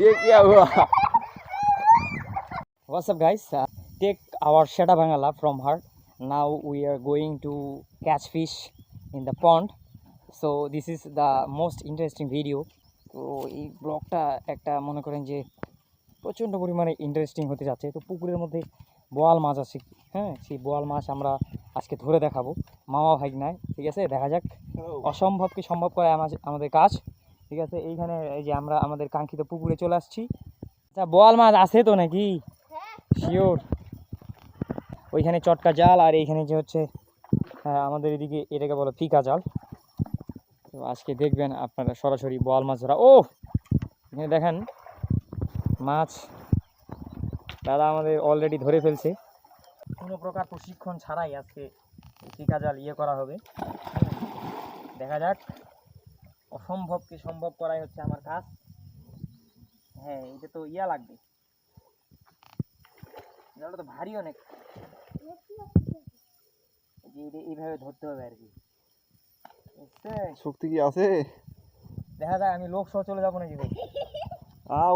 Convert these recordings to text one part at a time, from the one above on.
ये क्या हुआ? What's up guys? Take our Sheta Bangala from her. Now we are going to catch fish in the pond. So this is the most interesting video. তো এই ব্লগটা একটা মনে করেন যে প্রচণ্ড পরিমাণে ইন্টারেস্টিং হতে যাচ্ছে। তো পুকুরের মধ্যে বোয়াল মাছ আছে, হ্যাঁ, সেই বোয়াল মাছ আমরা আজকে ধরে দেখাবো মামা ভাগ্নায়। ঠিক আছে, দেখা যাক অসম্ভবকে সম্ভব করে আমাদের কাজ। ঠিক আছে, এইখানে এই যে আমরা আমাদের কাঙ্ক্ষিত পুকুরে চলে আসছি। আচ্ছা, বোয়াল মাছ আছে তো নাকি শিওর? ওইখানে চটকা জাল আর এইখানে যে হচ্ছে আমাদের এদিকে এটাকে বলো ফিকা জাল। তো আজকে দেখবেন আপনারা সরাসরি বোয়াল মাছ ধরা। ও এখানে দেখেন মাছ দাদা আমাদের অলরেডি ধরে ফেলছে। কোনো প্রকার প্রশিক্ষণ ছাড়াই আজকে ফিকা জাল করা হবে। দেখা যাক, অসম্ভবকে সম্ভব করাই হচ্ছে আমার কাজ। হ্যাঁ, এটা তো লাগবে, জালটা তো ভারী অনেক, এইভাবে ধরতে হবে আর কি। শক্তি কি আছে? দেখা যাক, আমি লোক সহ চলে যাবো নাকি ভাই?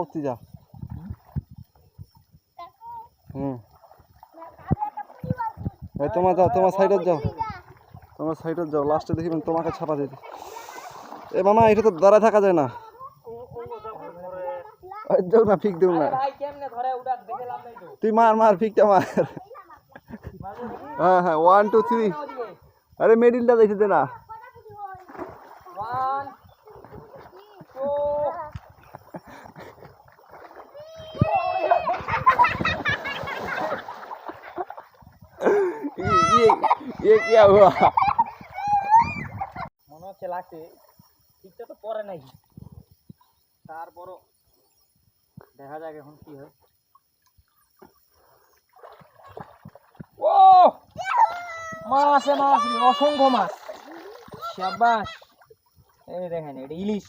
উঠতে যা। ভাই তোমার যাও, তোমার সাইডে যাও, তোমার সাইডে যাও, লাস্টে দেখবেন তোমাকে ছাপা দিতে। এ মামা, এটা তো দাঁড়ায় থাকা যায় না। যাও না, ফিক দেব না। তুই মার ফিকটা মার। হ্যাঁ 1 2 3। আরে মিডিলটা দেখে দে না। 1 2 ये क्या हुआ? মনে হচ্ছে লাগছে, ঠিকটা তো পরে নাই, তারপরও দেখা যাক এখন কি হয়। ও মাছ, অসংখ্য মাছ, শাবাশ। এই দেখেন, এটা ইলিশ।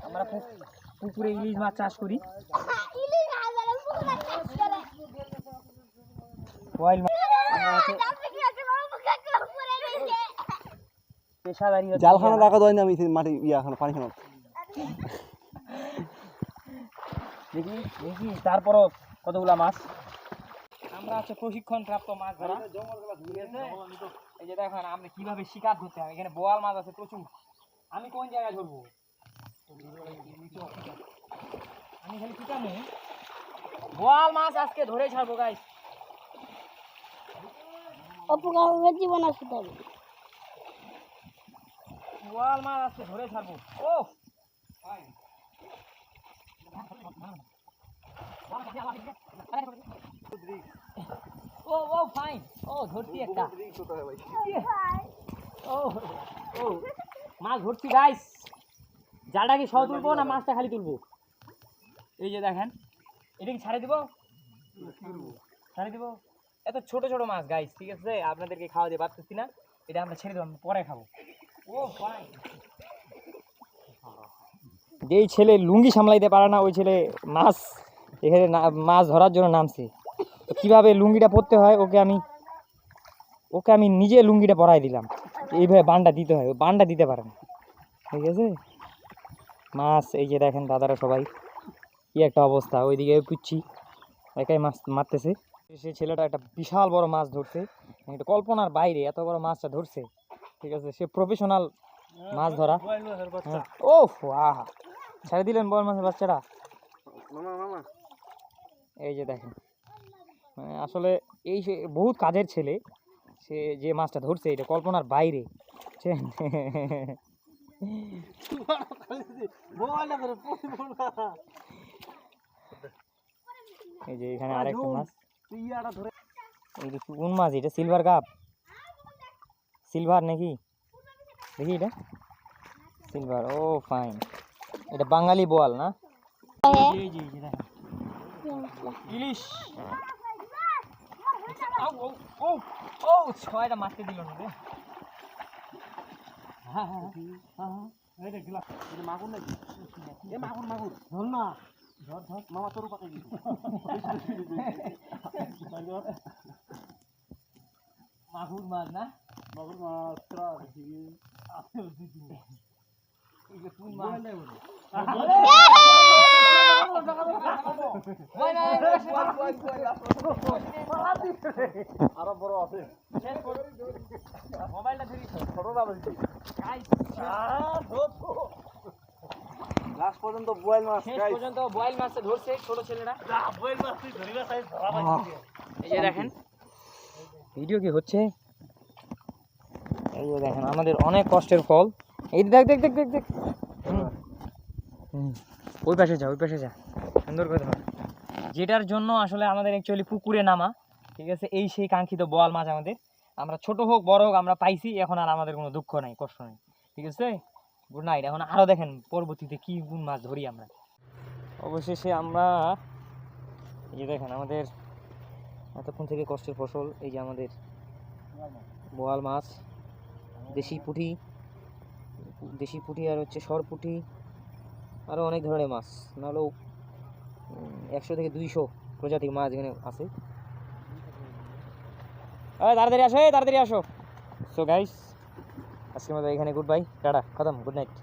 আমরা পুকুরে ইলিশ মাছ চাষ করি। জালখানা রাখা দেয় না, আমি মাটি পানি খানা দেখি তারপরও কতগুলা মাছ। আমরা হচ্ছে প্রশিক্ষণ প্রাপ্ত মাছ ধরা। এই যে দেখেন আমরা কিভাবে শিকার ধরতে হয়। এখানে বোয়াল মাছ আছে প্রচুর। আমি কোন জায়গায় ধরবো? আমি খালি পিটামু। বোয়াল মাছ আজকে ধরে ছাড়বো গাইস। বোয়াল মাছ আজকে ধরে ছাড়বো। ও ফাইন। ও ধরছি একটা। ও মাছ ধরছি গাইস। জালটা কি সহ তুলবো না মাছটা খালি তুলবো? এই যে দেখেন, এটা কি ছাড়ে দিব? ছাড়ে দিব। এত ছোট ছোট মাছ গাইস, ঠিক আছে, আপনাদেরকে খাওয়া দিয়ে পারতেছি না। এটা আমরা ছেড়ে দেবো, পরে খাবো। ও ফাইন। যেই ছেলে লুঙ্গি সামলাইতে পারে না, ওই ছেলে মাছ এখানে মাছ ধরার জন্য নামছে। কিভাবে লুঙ্গিটা পরতে হয় ওকে আমি নিজে লুঙ্গিটা পরাই দিলাম। এইভাবে বানটা দিতে হয়, বানটা দিতে পারে না। ঠিক আছে, মাছ এই যে দেখেন দাদারা সবাই কি একটা অবস্থা। ওইদিকে পুচ্ছি একাই মাছ মারতেছে। সে ছেলেটা একটা বিশাল বড় মাছ ধরছে, এটা কল্পনার বাইরে এত বড় মাছটা ধরছে। ঠিক আছে, সে প্রফেশনাল মাছ ধরা। ও আহা, ছেড়ে দিলেন বড় মাছের বাচ্চারা। এই যে দেখেন, আসলে এই বহুত কাজের ছেলে। সে যে মাছটা ধরছে এটা কল্পনার বাইরে। এই যে এখানে আরেকটা মাছ। এই যে কোন মাছ এটা? সিলভার কাপ, সিলভার নাকি? দেখি এটা সিলভার। ও ফাইন, এটা বাঙালি বোয়াল না? ইলিশ। ছয়টা মারতে দিল না রে। মাগুর নাকি? মাগুর ধর না, ধর মামা তোর পাতাই দিবি। মাগুর মাছ না? মাগুর মাছ আরো বড় আছে মোবাইলটা ধরি ছোট না বেশি লাস্ট পর্যন্ত বোয়াল মাছ শেষ guys। পর্যন্ত বয়েল মাছটা ধরছে ছোট ছেলেরা। এই যে দেখেন ভিডিও কি হচ্ছে, এই যে দেখেন আমাদের অনেক কষ্টের ফল। এই দেখ দেখ দেখ দেখ দেখ ওই পাশে যা, ওই পাশে যা, সুন্দর করে ধর। যেটার জন্য আসলে আমাদের অ্যাকচুয়ালি পুকুরে নামা, ঠিক আছে, এই সেই কাঙ্ক্ষিত বোয়াল মাছ আমাদের। আমরা ছোট হোক বড় হোক আমরা পাইছি, এখন আর আমাদের কোনো দুঃখ নাই, কষ্ট নাই, ঠিক আছে। Good night. এখন আরও দেখেন পরবর্তীতে কি কোন মাছ ধরি আমরা। অবশেষে আমরা এই যে দেখেন আমাদের এতক্ষণ থেকে কষ্টের ফসল, এই যে আমাদের বোয়াল মাছ, দেশি পুঁটি আর হচ্ছে সর পুঁটি, আরও অনেক ধরনের মাছ, নাহলেও 100 থেকে 200 প্রজাতির মাছ এখানে আছে। তাড়াতাড়ি আসো, তাড়াতাড়ি আসো। সো গাইস, আজকের মতো এখানে গুড বাই, টাটা, খতম, গুড নাইট।